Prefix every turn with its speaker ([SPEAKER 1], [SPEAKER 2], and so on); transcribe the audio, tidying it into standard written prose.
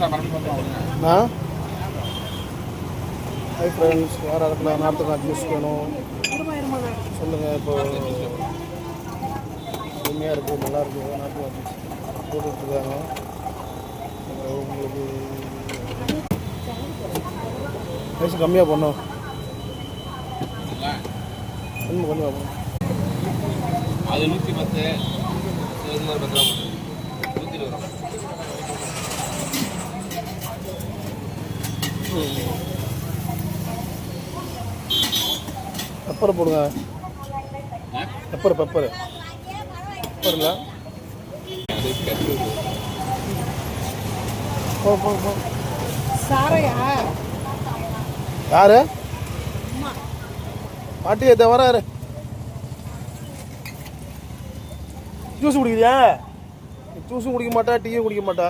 [SPEAKER 1] Hi friends, யார் யாருக்கெல்லாம் நார்த்தங்காய் ஜூஸ் வேணும் சொல்லுங்கள். இப்போ உண்மையாக இருக்குது, நல்லா இருக்குது. நார்த்தங்காய் ஜூஸ் போட்டுட்ருக்காங்க. உங்களுக்கு வயசு கம்மியாக பண்ணோம், இன்னும் கொஞ்சம் பண்ணணும்.
[SPEAKER 2] அது 110 120
[SPEAKER 1] பெப்பர் போடுங்க. பெப்பர் பெப்பர் இல்லை போ போ போ.
[SPEAKER 3] சாரையா
[SPEAKER 1] யாரு பாட்டி எத்த வராரு? ஜூஸ் குடிக்கிறியா? ஜூஸும் குடிக்க மாட்டா, டீயும் குடிக்க மாட்டா.